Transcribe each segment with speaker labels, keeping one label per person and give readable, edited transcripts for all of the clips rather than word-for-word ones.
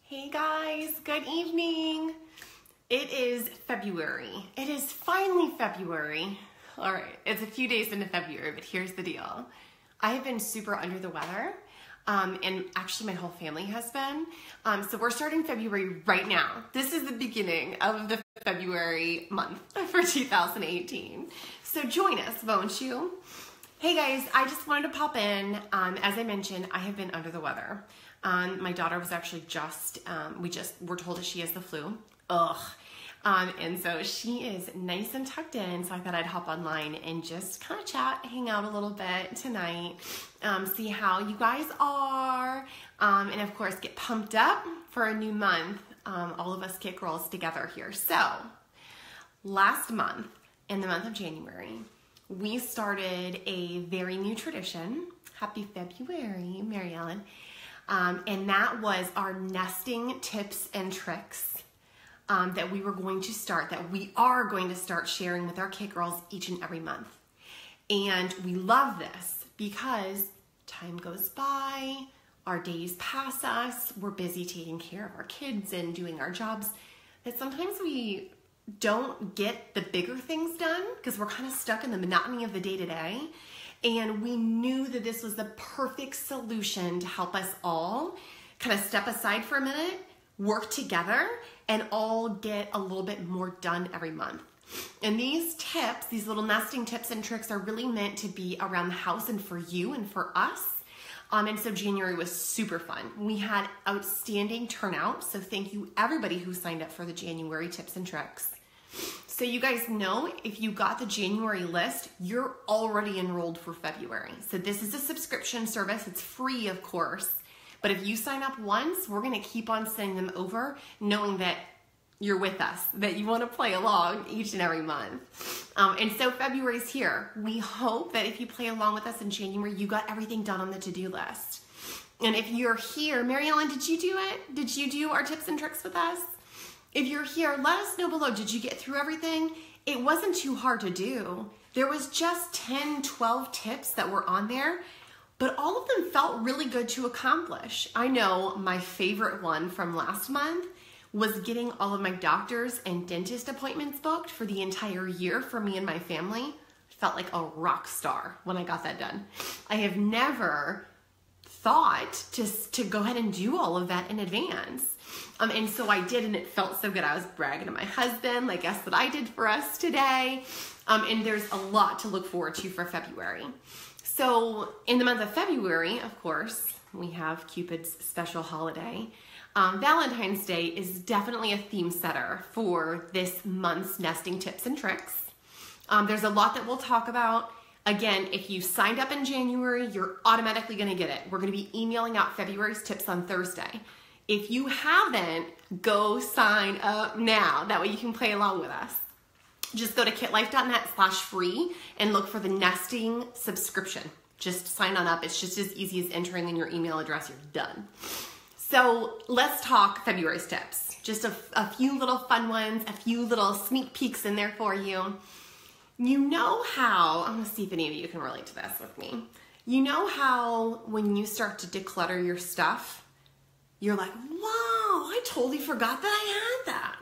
Speaker 1: Hey guys, good evening. It is February. It is finally February. All right, it's a few days into February, but here's the deal. I have been super under the weather, and actually my whole family has been. So we're starting February right now. This is the beginning of the February month for 2018. So join us, won't you? Hey guys, I just wanted to pop in. As I mentioned, I have been under the weather. My daughter was actually we're told that she has the flu. Ugh. And so she is nice and tucked in, so I thought I'd hop online and just kind of chat, hang out a little bit tonight, see how you guys are, and of course get pumped up for a new month, all of us Kit Girls together here. So, last month, in the month of January, we started a very new tradition. Happy February, Mary Ellen. And that was our nesting tips and tricks that we are going to start sharing with our Kit Girls each and every month. And we love this because time goes by, our days pass us, we're busy taking care of our kids and doing our jobs, that sometimes we don't get the bigger things done because we're kind of stuck in the monotony of the day-to-day. And we knew that this was the perfect solution to help us all kind of step aside for a minute, work together, and all get a little bit more done every month. And these tips, these little nesting tips and tricks, are really meant to be around the house and for you and for us. And so January was super fun. We had outstanding turnout. So thank you everybody who signed up for the January tips and tricks. So you guys know, if you got the January list, you're already enrolled for February. So this is a subscription service. It's free, of course. But if you sign up once, we're going to keep on sending them over, knowing that you're with us, that you want to play along each and every month. And so February's here. We hope that if you play along with us in January, you got everything done on the to-do list. And if you're here, Mary Ellen, did you do it? Did you do our tips and tricks with us? If you're here, let us know below. Did you get through everything? It wasn't too hard to do. There was just 10, 12 tips that were on there, but all of them felt really good to accomplish. I know my favorite one from last month was getting all of my doctor's and dentist appointments booked for the entire year for me and my family. I felt like a rock star when I got that done. I have never thought to go ahead and do all of that in advance. And so I did, and it felt so good. I was bragging to my husband, like, guess what I did for us today? And there's a lot to look forward to for February. So in the month of February, of course, we have Cupid's special holiday. Valentine's Day is definitely a theme setter for this month's nesting tips and tricks. There's a lot that we'll talk about. Again, if you signed up in January, you're automatically going to get it. We're going to be emailing out February's tips on Thursday. If you haven't, go sign up now. That way you can play along with us. Just go to kitlife.net/free and look for the nesting subscription. Just sign on up. It's just as easy as entering in your email address. You're done. So let's talk February's tips. Just a few little fun ones, a few little sneak peeks in there for you. You know how, I'm going to see if any of you can relate to this with me. You know how when you start to declutter your stuff, you're like, wow, I totally forgot that I had that.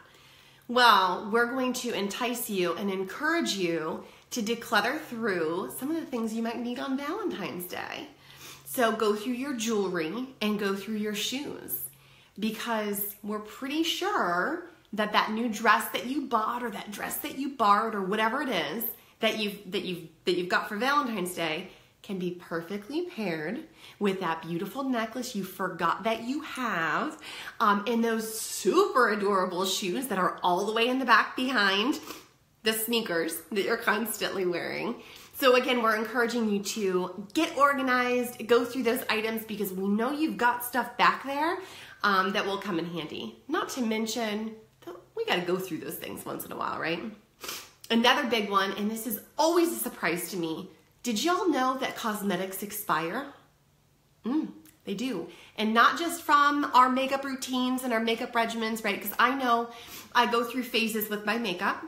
Speaker 1: Well, we're going to entice you and encourage you to declutter through some of the things you might need on Valentine's Day. So go through your jewelry and go through your shoes, because we're pretty sure that new dress that you bought, or that dress that you borrowed, or whatever it is that you've got for Valentine's Day can be perfectly paired with that beautiful necklace you forgot that you have, and those super adorable shoes that are all the way in the back behind the sneakers that you're constantly wearing. So again, we're encouraging you to get organized, go through those items, because we know you've got stuff back there that will come in handy. Not to mention, we gotta go through those things once in a while, right? Another big one, and this is always a surprise to me, did y'all know that cosmetics expire? They do. And not just from our makeup routines and our makeup regimens, right? Because I know I go through phases with my makeup.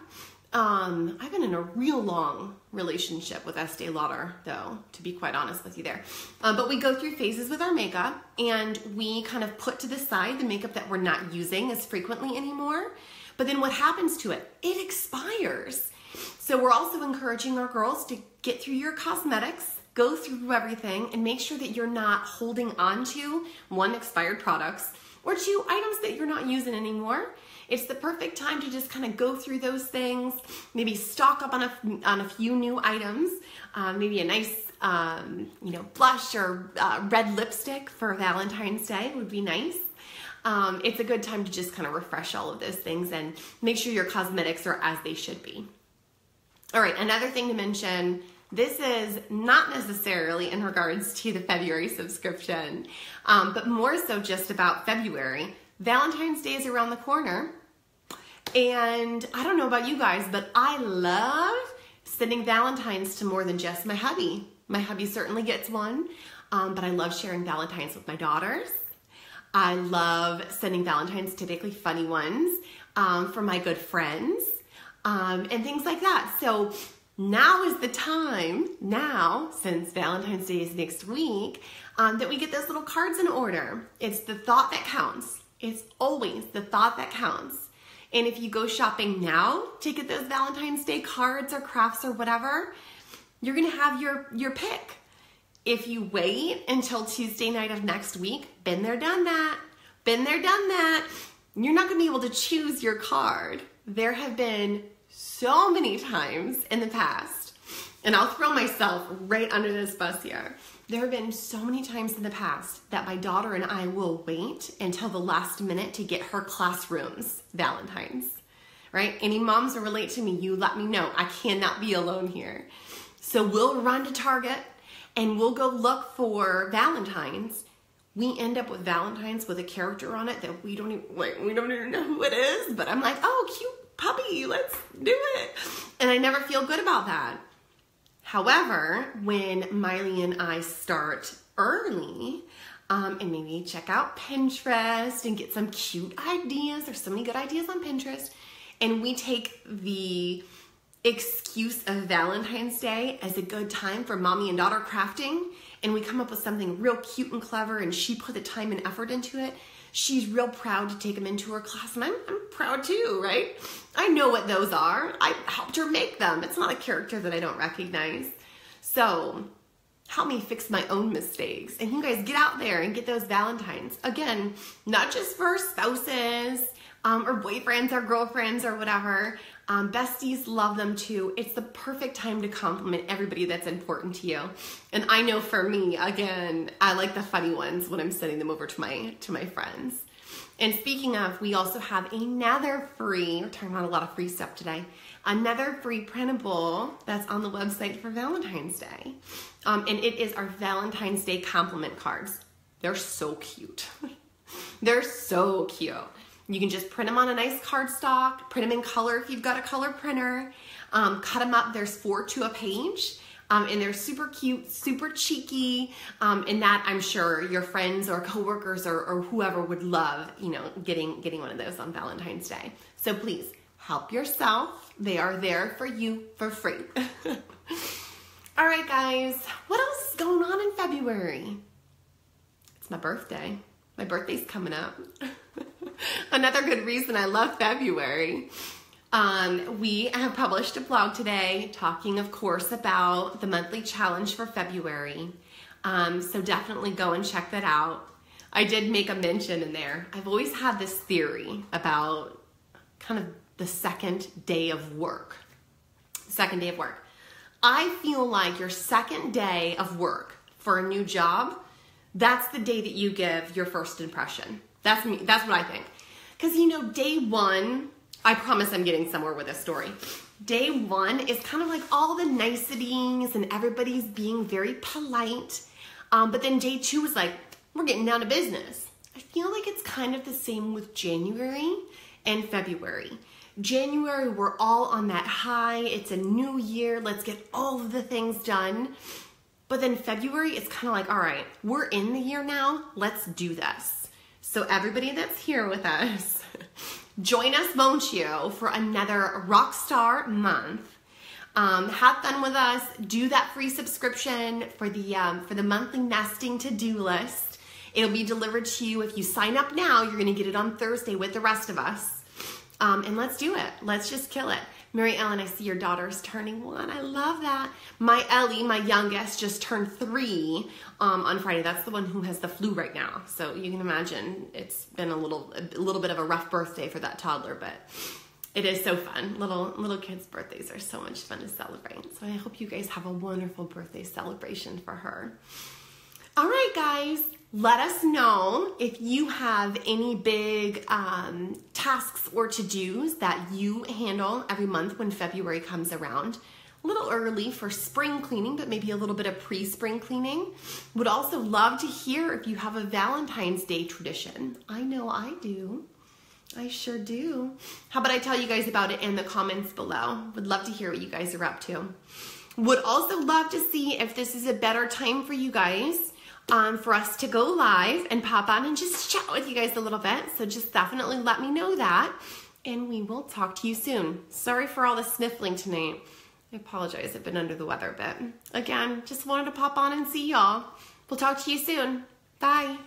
Speaker 1: I've been in a real long relationship with Estee Lauder, though, to be quite honest with you there. But we go through phases with our makeup, and we kind of put to the side the makeup that we're not using as frequently anymore. But then what happens to it? It expires. So we're also encouraging our girls to get through your cosmetics, go through everything, and make sure that you're not holding on to, one, expired products, or two, items that you're not using anymore. It's the perfect time to just kind of go through those things, maybe stock up on a few new items, maybe a nice blush or red lipstick for Valentine's Day would be nice. It's a good time to just kind of refresh all of those things and make sure your cosmetics are as they should be. All right, another thing to mention, this is not necessarily in regards to the February subscription, but more so just about February. Valentine's Day is around the corner, and I don't know about you guys, but I love sending Valentines to more than just my hubby. My hubby certainly gets one, but I love sharing Valentines with my daughters. I love sending Valentines, typically funny ones, for my good friends, and things like that. So now is the time, since Valentine's Day is next week, that we get those little cards in order. It's the thought that counts. It's always the thought that counts. And if you go shopping now to get those Valentine's Day cards or crafts or whatever, you're gonna have your pick. If you wait until Tuesday night of next week, been there, done that. Been there, done that. You're not gonna be able to choose your card. There have been so many times in the past, and I'll throw myself right under this bus here. There have been so many times in the past that my daughter and I will wait until the last minute to get her classroom's Valentines, right? Any moms who relate to me, you let me know. I cannot be alone here. So we'll run to Target and we'll go look for Valentines. We end up with Valentines with a character on it that we don't even know who it is, but I'm like, oh, cute puppy, let's do it. And I never feel good about that. However, when Miley and I start early and maybe check out Pinterest and get some cute ideas, there's so many good ideas on Pinterest, and we take the excuse of Valentine's Day as a good time for mommy and daughter crafting, and we come up with something real cute and clever, and she put the time and effort into it, she's real proud to take them into her class, and I'm proud too, right? I know what those are. I helped her make them. It's not a character that I don't recognize. So help me fix my own mistakes. And you guys get out there and get those Valentines. Again, not just for spouses or boyfriends or girlfriends or whatever. Besties love them too. It's the perfect time to compliment everybody that's important to you. And I know for me, again, I like the funny ones when I'm sending them over to my friends. And speaking of, we also have another free, we're talking about a lot of free stuff today, another free printable that's on the website for Valentine's Day. And it is our Valentine's Day compliment cards. They're so cute. They're so cute. You can just print them on a nice cardstock, print them in color if you've got a color printer, cut them up. There's 4 to a page, and they're super cute, super cheeky, and that I'm sure your friends or coworkers or whoever would love, getting one of those on Valentine's Day. So please help yourself. They are there for you for free. All right, guys, what else is going on in February? It's my birthday. My birthday's coming up. Another good reason I love February. We have published a blog today talking, of course, about the monthly challenge for February. So definitely go and check that out. I did make a mention in there. I've always had this theory about kind of the second day of work. Second day of work. I feel like your second day of work for a new job, that's the day that you give your first impression. That's me. That's what I think. Because, day one, I promise I'm getting somewhere with this story. Day one is kind of like all the niceties and everybody's being very polite. But then day two is like, we're getting down to business. I feel like it's kind of the same with January and February. January, we're all on that high. It's a new year. Let's get all of the things done. But then February, it's kind of like, all right, we're in the year now. Let's do this. So everybody that's here with us, Join us, won't you, for another Rockstar month. Have fun with us. Do that free subscription for the monthly nesting to-do list. It'll be delivered to you. If you sign up now, you're going to get it on Thursday with the rest of us. And let's do it. Let's just kill it. Mary Ellen, I see your daughter's turning 1. I love that. My Ellie, my youngest, just turned 3 on Friday. That's the one who has the flu right now. So you can imagine it's been a little bit of a rough birthday for that toddler, but it is so fun. Little kids' birthdays are so much fun to celebrate. So I hope you guys have a wonderful birthday celebration for her. All right, guys. Let us know if you have any big tasks or to-dos that you handle every month when February comes around. A little early for spring cleaning, but maybe a little bit of pre-spring cleaning. Would also love to hear if you have a Valentine's Day tradition. I know I do. I sure do. How about I tell you guys about it in the comments below? Would love to hear what you guys are up to. Would also love to see if this is a better time for you guys for us to go live and pop on and just chat with you guys a little bit. So just definitely let me know that, and we will talk to you soon. Sorry for all the sniffling tonight. I apologize, I've been under the weather a bit. Again, just wanted to pop on and see y'all. We'll talk to you soon. Bye.